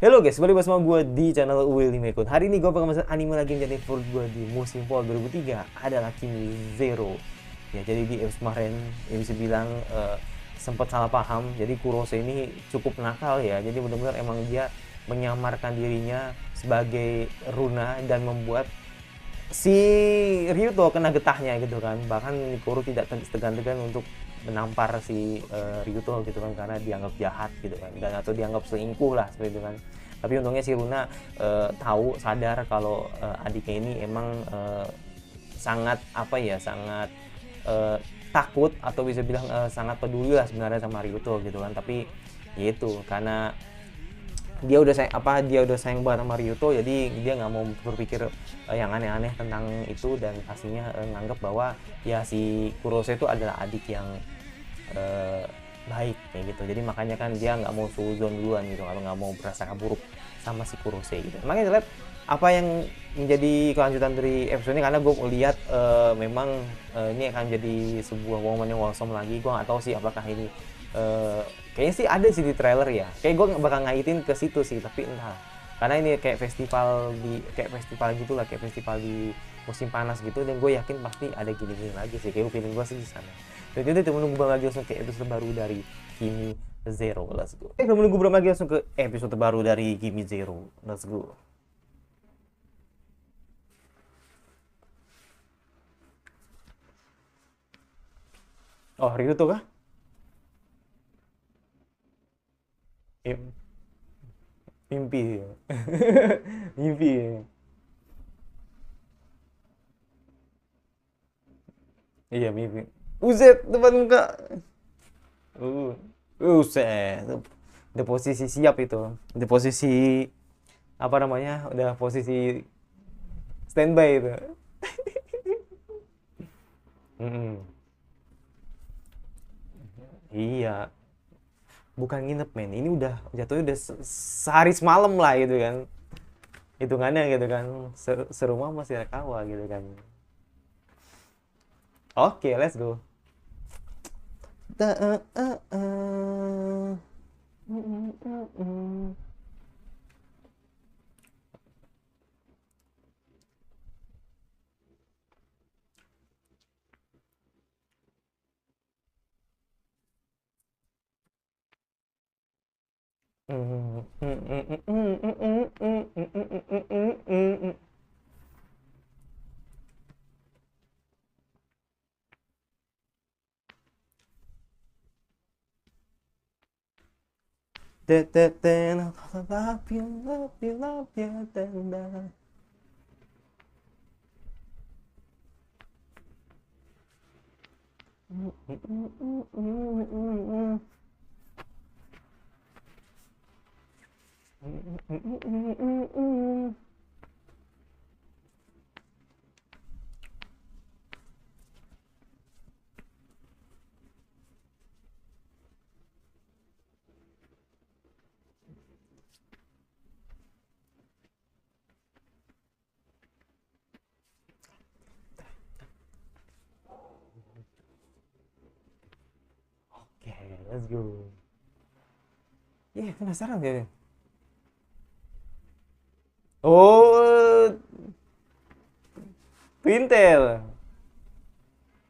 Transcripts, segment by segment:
Halo guys, balik bersama gue di channel Willy Mekun. Hari ini gue bakal masuk anime lagi yang jadi favorit gue di musim fall 2003 adalah Kimi Zero. Ya, jadi di episode kemarin ya bisa bilang sempat salah paham. Jadi Kurose ini cukup nakal ya. Jadi benar-benar emang dia menyamarkan dirinya sebagai Runa dan membuat si Ryuto kena getahnya gitu kan. Bahkan Nikoro tidak segan-segan untuk menampar si Ryuto gitu kan, karena dianggap jahat gitu kan, dan atau dianggap selingkuh lah seperti itu kan. Tapi untungnya si Runa tahu, sadar kalau adiknya ini emang sangat apa ya, sangat takut atau bisa bilang sangat peduli lah sebenarnya sama Ryuto gitu kan. Tapi ya itu karena dia udah sayang banget sama Ryuto, jadi dia nggak mau berpikir yang aneh-aneh tentang itu, dan pastinya nganggap bahwa ya si Kurose itu adalah adik yang baik kayak gitu. Jadi makanya kan dia nggak mau suzon duluan gitu, kalau nggak mau berasa buruk sama si Kurose gitu. Makanya lihat apa yang menjadi kelanjutan dari episode ini, karena gue lihat memang ini akan jadi sebuah momen yang wholesome lagi. Gue nggak tahu sih apakah ini kayaknya sih ada sih di trailer ya, kayak gue bakal ngaitin ke situ sih, tapi entah, karena ini kayak festival gitulah, kayak festival di musim panas gitu, dan gue yakin pasti ada gini-gini lagi sih, kayak feeling gue sih di sana. Dan itu menunggu lagi langsung ke episode terbaru dari Kimi Zero. Let's go. Menunggu lagi langsung ke episode terbaru dari Kimi Zero. Let's go. Oh, Ryuto kah? Mimpi. Mimpi. Iya, mimpi. Uzet depan muka. Uh, Uset. Udah posisi siap itu. Udah posisi apa namanya? Udah posisi standby itu. Mm-mm. Iya, bukan nginep men. Ini udah jatuhnya udah sehari semalam lah gitu kan. Hitungannya gitu kan. Serumah masih Rekawa gitu kan. Oke, let's go. Da, uh, uh. Mm, mm, mm. Love you, love you, love you. Oke, let's go. Penasaran deh. Oh, Twintel.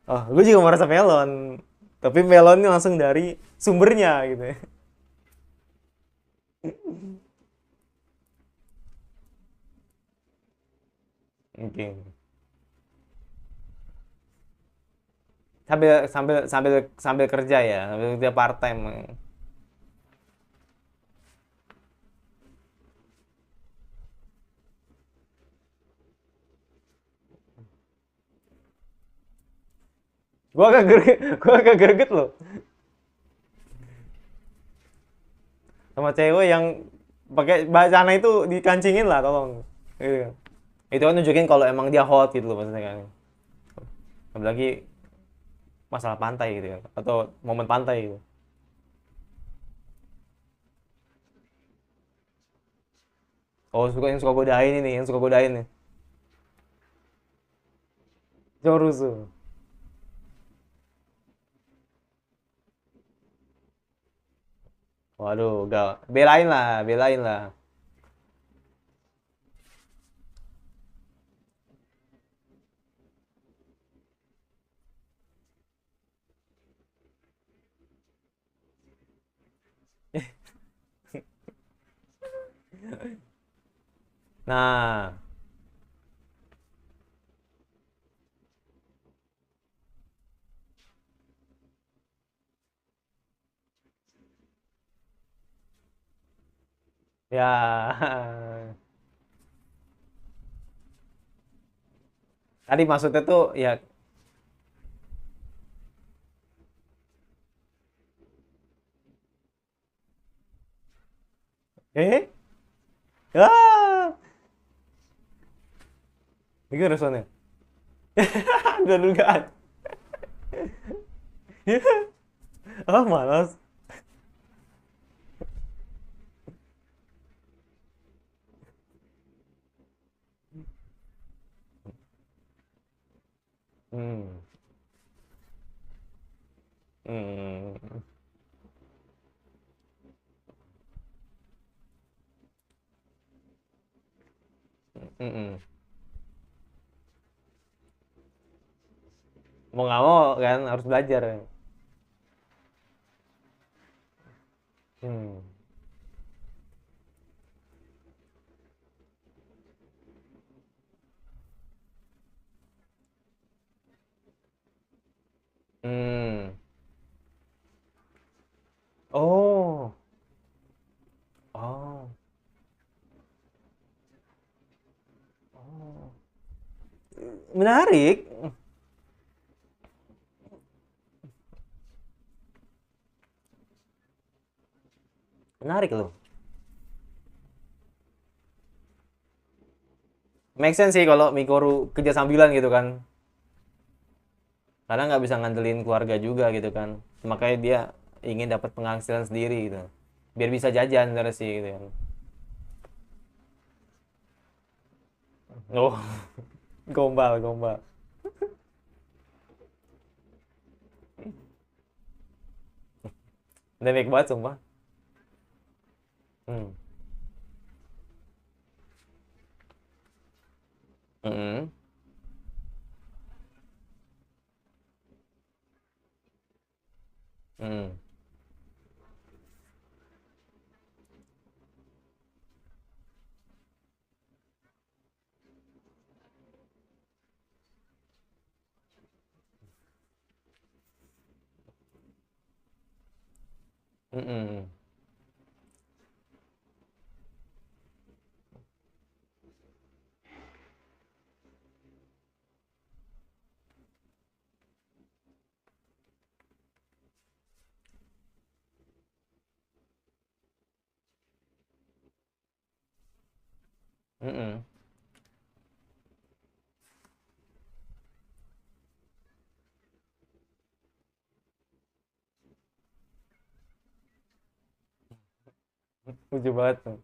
Oh, gue juga merasa melon. Tapi melonnya langsung dari sumbernya gitu ya. Oke. Sambil sambil sambil sambil kerja ya, sambil kerja part time. Gua agak greget loh sama cewek yang pakai bacana itu, dikancingin lah tolong. Gitu. Itu kan nunjukin kalau emang dia hot gitu loh maksudnya kan. Apalagi masalah pantai gitu ya, atau momen pantai gitu. Oh, yang suka godain ini, yang suka godain nih. Jorusu. Waduh, gak belain lah, belain lah. Nah, ya. Tadi maksudnya tuh ya, eh, ah, itu responnya. Udah dugaan. Ah, malas. Hmm. Hmm. Mm-mm. Mau nggak mau kan harus belajar. Hmm. Hmm. Oh. Oh. Oh. Menarik. Menarik loh. Make sense sih kalau Mikoru kerja sambilan gitu kan. Karena nggak bisa ngandelin keluarga juga gitu kan. Makanya dia ingin dapat penghasilan sendiri gitu. Biar bisa jajan terus sih gitu kan. Oh, gombal, gombal. Dynamic banget sumpah. Hmm. Mm-mm. Mm. Mm-mm. Mm-mm. Lucu banget tuh.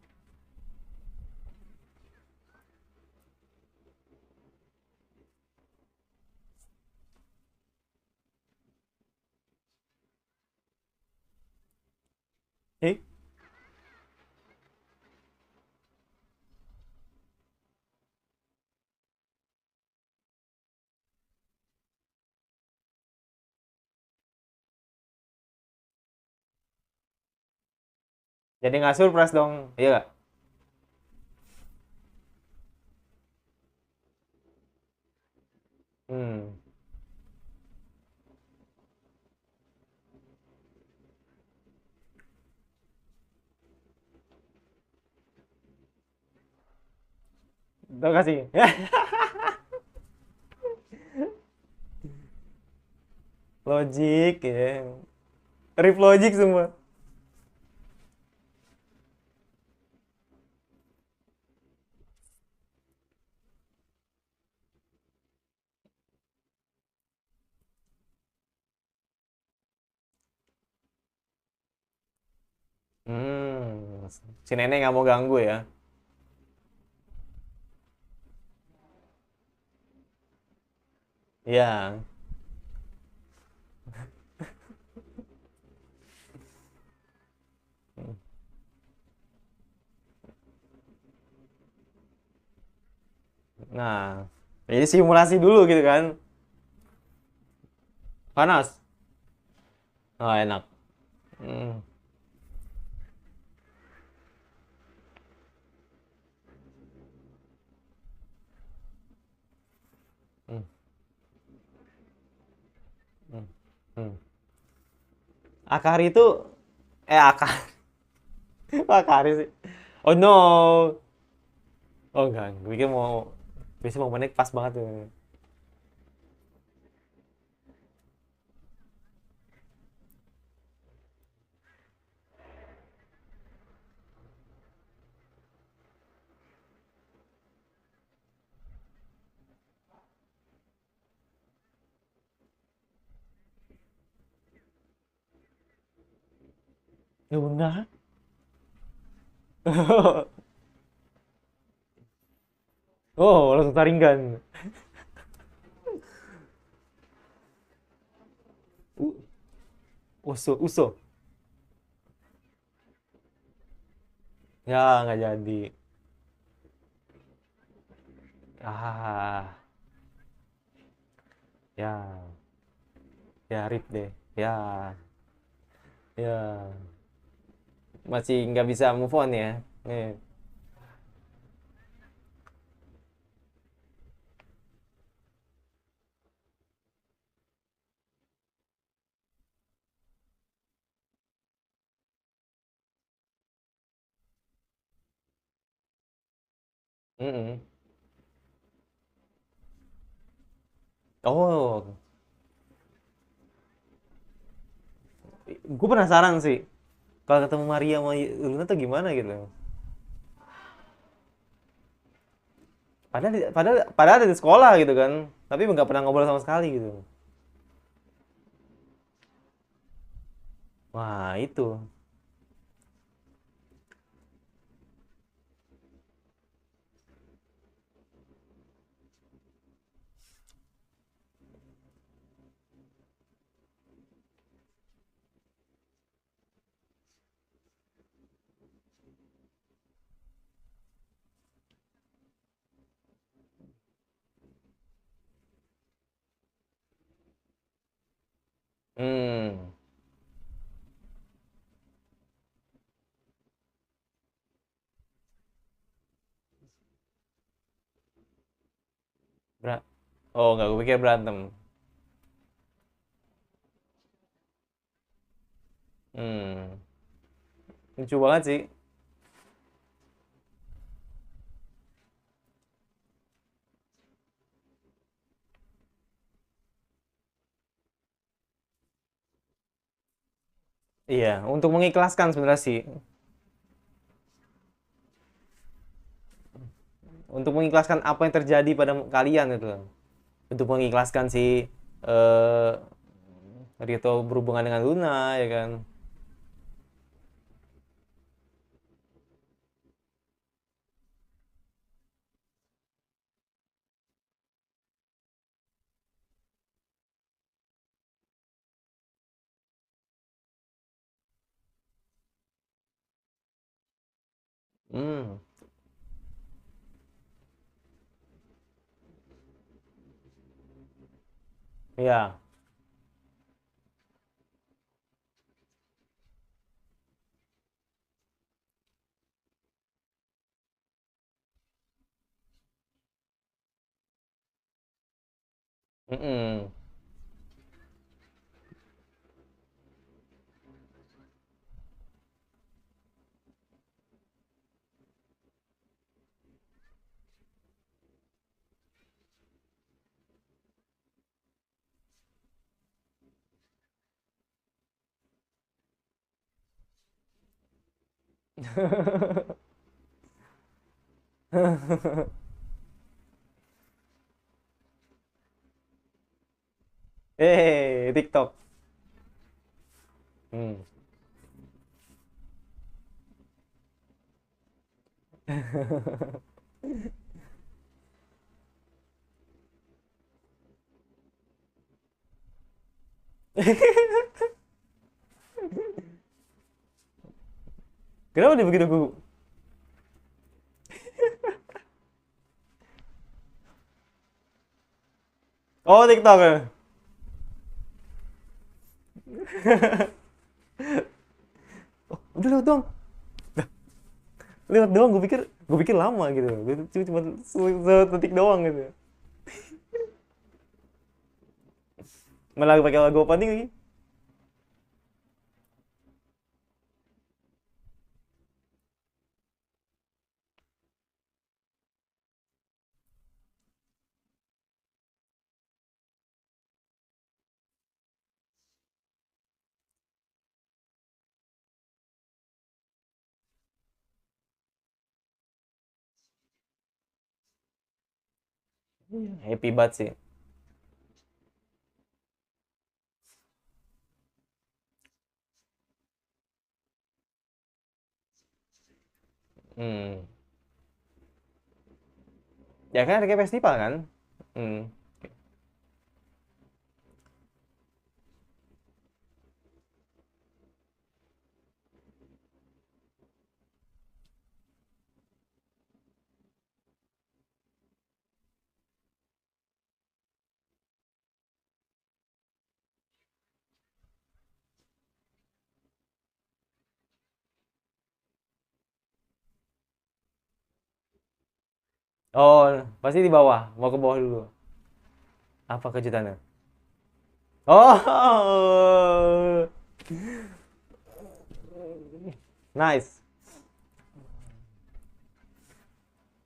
Eh, jadi nggak surprise dong, iya nggak? Hmm. Terima kasih. Logic ya. Rip logic semua. Hmm. Si nenek nggak mau ganggu ya. Iya. Nah, jadi simulasi dulu gitu kan. Panas. Oh, enak. Hmm. Hmm. Hmm. Hmm. Akari itu Akari. Akari sih. Oh no. Oh enggak, gue pikir mau biasanya mau menek pas banget tuh. Luna. Oh, langsung taringgan. U- Uso, uso. Ya, nggak jadi. Ah, ya, ya rip deh. Ya, ya. Masih nggak bisa move on ya. Nih. Mm-mm. Oh, gue penasaran sih. Kalau ketemu Maria sama Luna tuh gimana gitu. Padahal ada di sekolah gitu kan. Tapi nggak pernah ngobrol sama sekali gitu. Wah, itu. Hmm. Ber- oh, nggak, gue pikir berantem. Hmm. Lucu banget sih. Iya, untuk mengikhlaskan sebenarnya sih. Untuk mengikhlaskan apa yang terjadi pada kalian itu. Untuk mengikhlaskan si eh Rito berhubungan dengan Luna ya kan. Hmm. Iya. Mm-mm. TikTok. Hmm. Kenapa dia begitu gugup? Oh, TikTok ya. Udah lewat doang. Lewat doang, gue pikir lama gitu. Gue cuma sedetik doang gitu. Malah pakai lagu opening lagi. Happy banget sih. Hmm. Ya kan ada kayak festival kan. Hmm. Oh, pasti di bawah. Mau ke bawah dulu. Apa kejutannya? Oh, nice.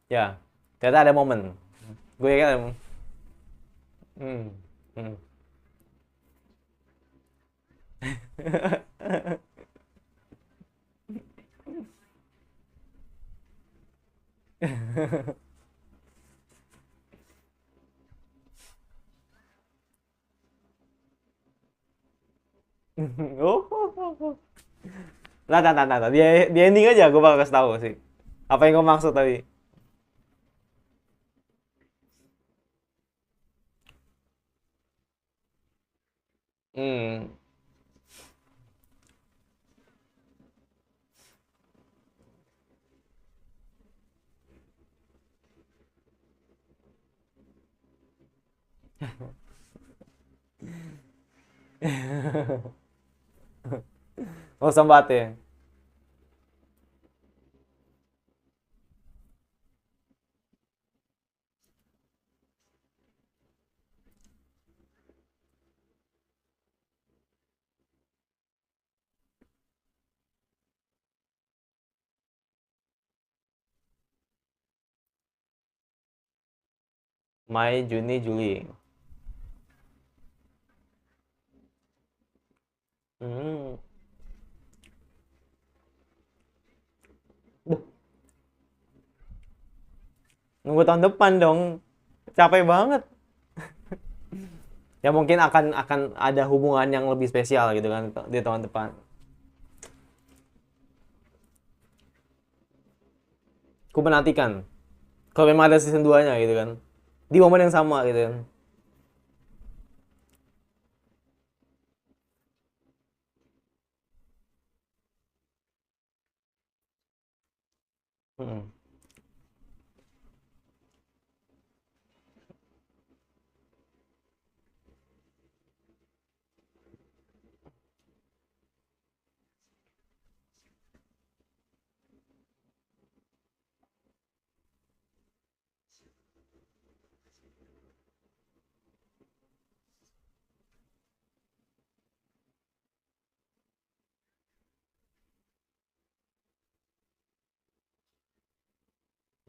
Ya, ternyata ada momen. Gue kan, hmm, hmm. Oh, nah. Di ending aja gue bakal kasih tahu sih. Apa yang gue maksud tadi? Hmm. Oh, sambat ya. Mei, Juni, Juli. Hmm. Duh, nunggu tahun depan dong. Capek banget. Ya mungkin akan ada hubungan yang lebih spesial gitu kan di tahun depan. Ku menantikan. Kalau memang ada season 2-nya gitu kan. Di momen yang sama gitu kan. Hmm.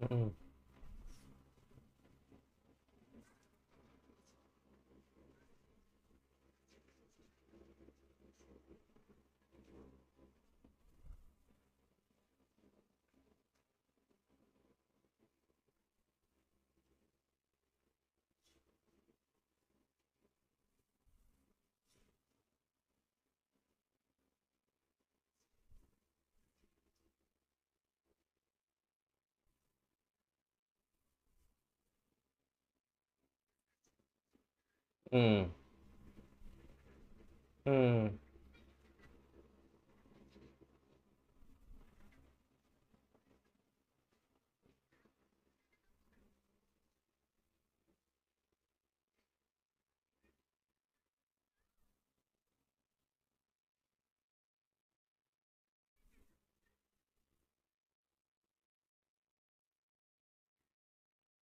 Hmm. Hmm. Hmm.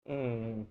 Hmm.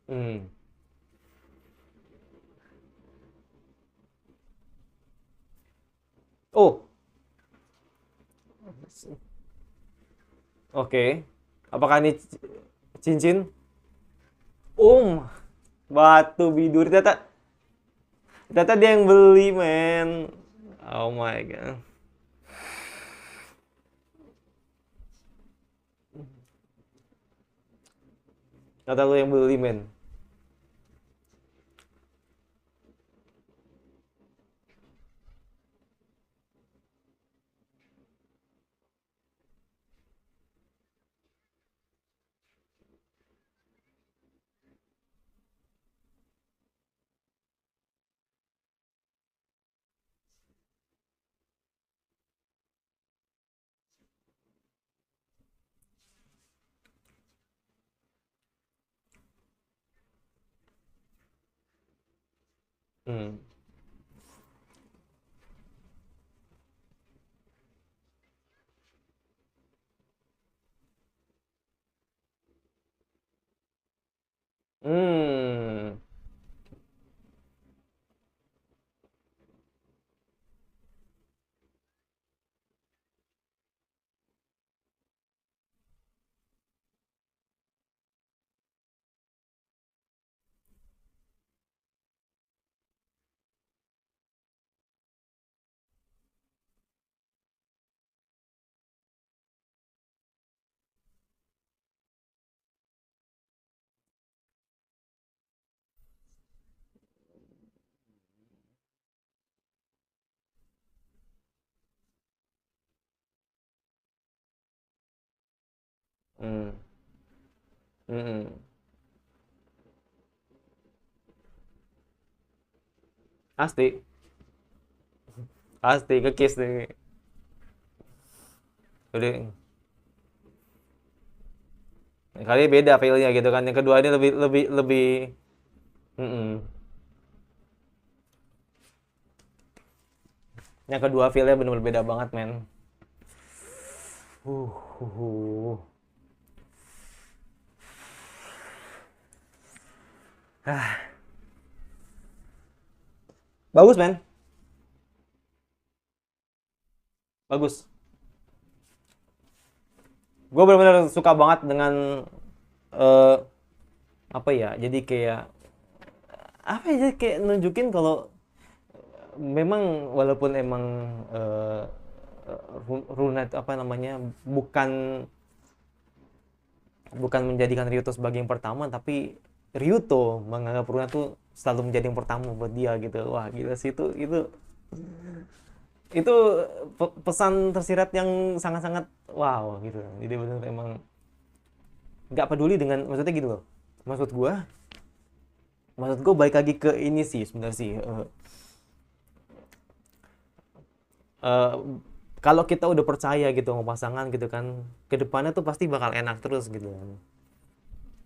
Hmm. Oh, oke. Apakah ini cincin? Batu bidur. Ternyata dia yang beli, men. Oh my god. Ternyata lu yang beli, men. Hmm. Hmm. Hmm. Hmm. Pasti. Pasti kekis nih. Udah. Kali beda feel-nya gitu kan. Yang kedua ini lebih lebih lebih. Mm-mm. Yang kedua feel-nya benar-benar beda banget, men. Uh, uh, uh. Ah, bagus, men. Bagus. Gue benar-benar suka banget dengan eh apa ya? Jadi kayak apa ya? Jadi kayak nunjukin kalau memang walaupun emang eh Runa itu apa namanya bukan bukan menjadikan Ryuto sebagai yang pertama, tapi Ryuto menganggap Runa tuh selalu menjadi yang pertama buat dia gitu. Wah gila sih itu pesan tersirat yang sangat-sangat wow gitu. Jadi benar emang nggak peduli dengan maksudnya gitu loh. Maksud gua, maksud gua balik lagi ke ini sih sebenarnya sih. Eh, kalau kita udah percaya gitu sama pasangan gitu kan, kedepannya tuh pasti bakal enak terus gitu kan.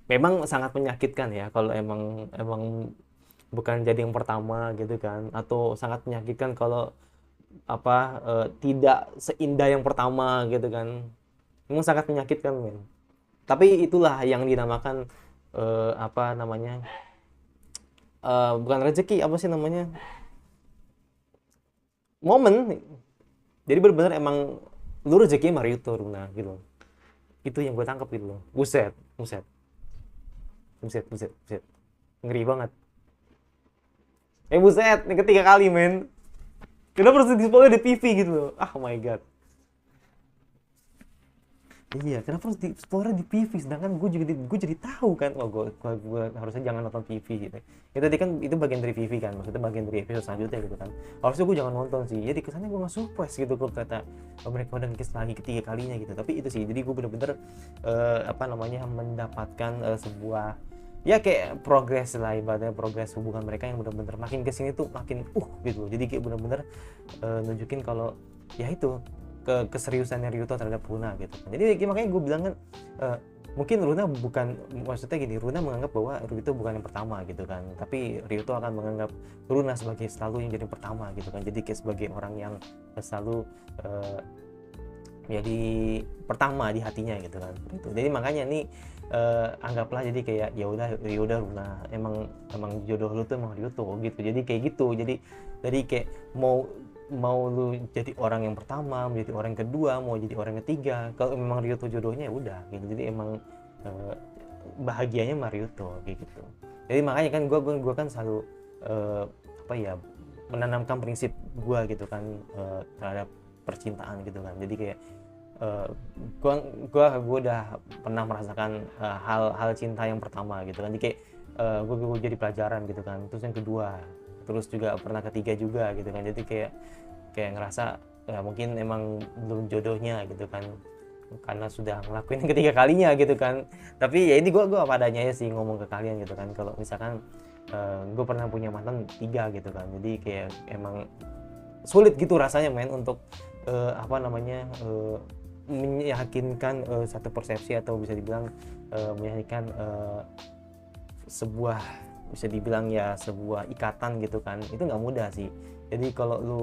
Memang sangat menyakitkan ya kalau emang emang bukan jadi yang pertama gitu kan, atau sangat menyakitkan kalau apa tidak seindah yang pertama gitu kan. Memang sangat menyakitkan, men. Tapi itulah yang dinamakan apa namanya? Bukan rezeki, apa sih namanya? Momen. Jadi benar-benar emang lu rezeki Mario Runa gitu. Itu yang gue tangkap gitu loh. Buset, buset, buset, buset, buset. Ngeri banget. Buset, ini ketiga kali, men. Kenapa harus di spoiler di TV gitu loh? Ah, oh my god. Iya, kenapa harus di spoiler di PV, sedangkan gue jadi tahu kan, oh gue harusnya jangan nonton PV gitu. Ya tadi kan itu bagian dari PV kan, maksudnya bagian dari episode selanjutnya gitu kan. Harusnya gue jangan nonton sih, jadi kesannya gue nggak surprise gitu kalau ternyata mereka udah kiss lagi ketiga kalinya gitu. Tapi itu sih, jadi gue bener-bener apa namanya mendapatkan sebuah ya kayak progres lah, ibaratnya progres hubungan mereka yang bener-bener makin kesini tuh makin gitu. Jadi kayak bener-bener nunjukin kalau ya itu keseriusannya Ryuto terhadap Runa gitu kan. Jadi makanya gue bilang kan mungkin Runa bukan, maksudnya gini, Runa menganggap bahwa Ryuto bukan yang pertama gitu kan, tapi Ryuto akan menganggap Runa sebagai selalu yang jadi pertama gitu kan. Jadi kayak sebagai orang yang selalu jadi pertama di hatinya gitu kan. Gitu. Jadi makanya nih anggaplah jadi kayak ya udah Runa, emang jodoh lu tuh emang Ryuto gitu. Jadi kayak gitu. Jadi kayak mau lu jadi orang yang pertama, menjadi orang yang kedua, mau jadi orang yang ketiga, kalau memang Ryuto jodohnya ya udah gitu. Jadi emang bahagianya sama Ryuto gitu. Jadi makanya kan gue kan selalu apa ya, menanamkan prinsip gue gitu kan terhadap percintaan gitu kan. Jadi kayak gue udah pernah merasakan hal cinta yang pertama gitu kan. Jadi kayak gue jadi pelajaran gitu kan. Terus yang kedua, terus juga pernah ketiga juga gitu kan. Jadi kayak ngerasa ya mungkin emang belum jodohnya gitu kan, karena sudah ngelakuin yang ketiga kalinya gitu kan. Tapi ya ini gue apa adanya ya sih ngomong ke kalian gitu kan. Kalau misalkan gue pernah punya mantan 3 gitu kan. Jadi kayak emang sulit gitu rasanya men untuk apa namanya meyakinkan satu persepsi, atau bisa dibilang meyakinkan sebuah, bisa dibilang ya sebuah ikatan gitu kan. Itu nggak mudah sih. Jadi kalau lu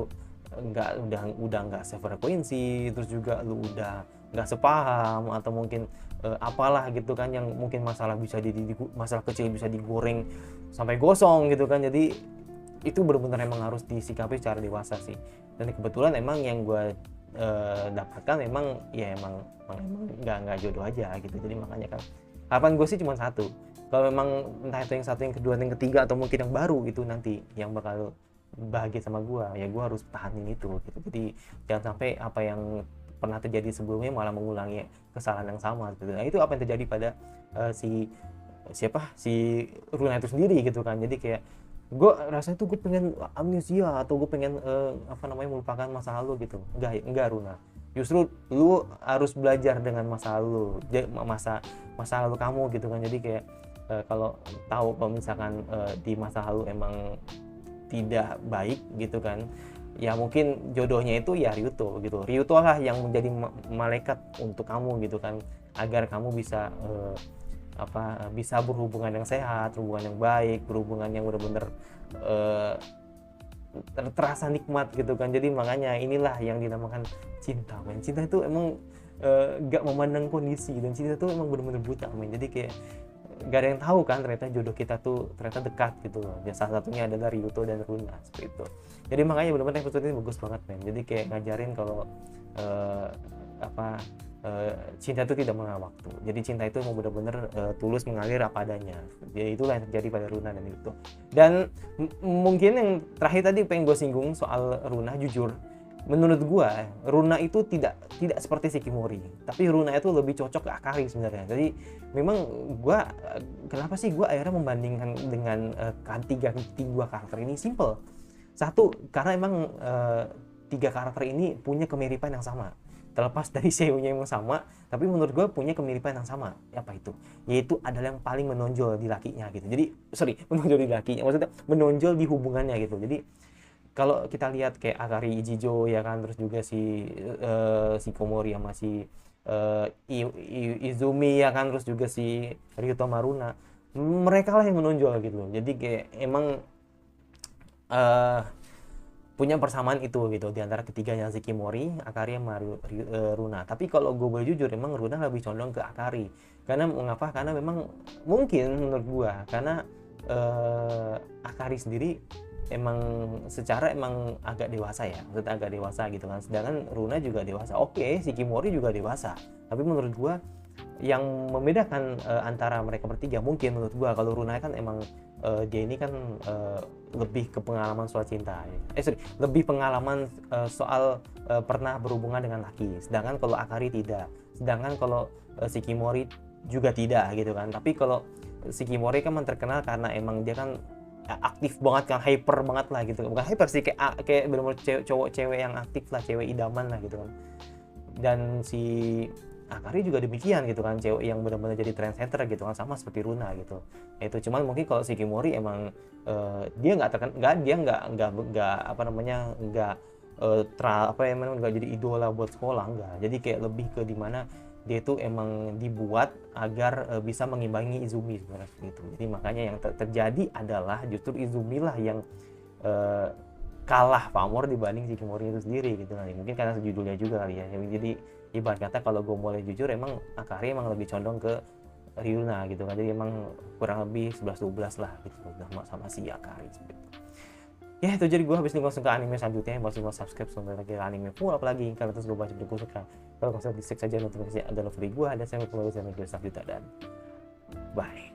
udah nggak sefrekuensi, terus juga lu udah nggak sepaham, atau mungkin apalah gitu kan, yang mungkin masalah masalah kecil bisa digoreng sampai gosong gitu kan. Jadi itu benar-benar emang harus disikapi secara dewasa sih. Dan kebetulan emang yang gue dapatkan emang nggak jodoh aja gitu. Jadi makanya kan harapan gue sih cuma satu, kalau memang entah itu yang satu, yang kedua, yang ketiga, atau mungkin yang baru itu nanti yang bakal bahagia sama gue, ya gue harus tahanin itu gitu. Jadi jangan sampai apa yang pernah terjadi sebelumnya malah mengulangi kesalahan yang sama gitu. Nah itu apa yang terjadi pada si Runa itu sendiri gitu kan. Jadi kayak gue rasanya tuh gue pengen amnesia, atau gue pengen melupakan masa lalu gitu. Enggak Runa, justru lu harus belajar dengan masa lalu, masa lalu kamu gitu kan. Jadi kayak kalau tahu kalau misalkan di masa lalu emang tidak baik gitu kan, ya mungkin jodohnya itu ya Ryuto gitu. Ryuto lah yang menjadi malaikat untuk kamu gitu kan, agar kamu bisa bisa berhubungan yang sehat, berhubungan yang baik, berhubungan yang benar-benar terasa nikmat gitu kan. Jadi makanya inilah yang dinamakan cinta men. Cinta itu emang gak memandang kondisi, dan cinta itu emang benar-benar buta men. Jadi kayak gak ada yang tahu kan ternyata jodoh kita tuh ternyata dekat gitu loh. Ya, salah satunya adalah Ryuto dan Runa seperti itu. Jadi makanya benar-benar episode ini bagus banget men. Jadi kayak ngajarin kalau cinta itu tidak mengenal waktu. Jadi cinta itu mau benar-benar tulus mengalir apa adanya. Jadi itulah yang terjadi pada Runa dan Ryuto. Dan mungkin yang terakhir tadi pengen gue singgung soal Runa, jujur menurut gue Runa itu tidak seperti Shikimori, tapi Runa itu lebih cocok ke Akari sebenarnya. Jadi memang gue kenapa sih gue akhirnya membandingkan dengan tiga karakter ini, simple. Satu, karena emang tiga karakter ini punya kemiripan yang sama. Terlepas dari seiyunya yang sama, tapi menurut gue punya kemiripan yang sama. Apa itu? Yaitu adalah yang paling menonjol di lakinya gitu. Jadi menonjol di lakinya, maksudnya menonjol di hubungannya gitu. Jadi kalau kita lihat kayak Akari Ichijo ya kan, terus juga si Komori sama si Izumi ya kan, terus juga si Ryuto Maruna, mereka lah yang menonjol gitu loh. Jadi kayak emang punya persamaan itu gitu di antara ketiganya, Shikimori, Akari, sama Runa. Tapi kalau gue boleh jujur, emang Runa lebih condong ke Akari. Karena mengapa? Karena memang mungkin menurut gue karena Akari sendiri emang secara emang agak dewasa ya, maksudnya agak dewasa gitu kan. Sedangkan Runa juga dewasa. Oke, Shikimori juga dewasa. Tapi menurut gue yang membedakan antara mereka bertiga mungkin menurut gue, kalau Runa kan emang dia ini kan lebih ke pengalaman soal cinta, lebih pengalaman soal pernah berhubungan dengan laki. Sedangkan kalau Akari tidak. sedangkan kalau Shikimori juga tidak gitu kan. Tapi kalau Shikimori kan terkenal karena emang dia kan aktif banget kan, hyper banget lah gitu, bukan hyper sih, kayak bener-bener cowok cewek yang aktif lah, cewek idaman lah gitu kan. Dan si Akari juga demikian gitu kan, cewek yang benar-benar jadi trendsetter gitu kan, sama seperti Runa gitu. Itu cuman mungkin kalau Shikimori emang dia nggak apa namanya, nggak jadi idola buat sekolah, nggak. Jadi kayak lebih ke dimana dia itu emang dibuat agar bisa mengimbangi Izumi sebenarnya gitu. Jadi makanya yang terjadi adalah justru Izumi lah yang kalah pamor dibanding Shikimori itu sendiri gitu kan. Mungkin karena judulnya juga kali ya. Jadi ibarat kata kalau gue boleh jujur, emang Akari emang lebih condong ke Ryuna gitu kan. Jadi emang kurang lebih 11-12 lah gitu sama si Akari gitu. Ya itu, jadi gue habis ini langsung ke anime selanjutnya. Masih mau subscribe sebentar lagi anime full apalagi kalau terus gue baca buku suka. Kalau kalian bisa di saja notifikasi ada free gue, dan saya mau kembali sama video selanjutnya, dan bye.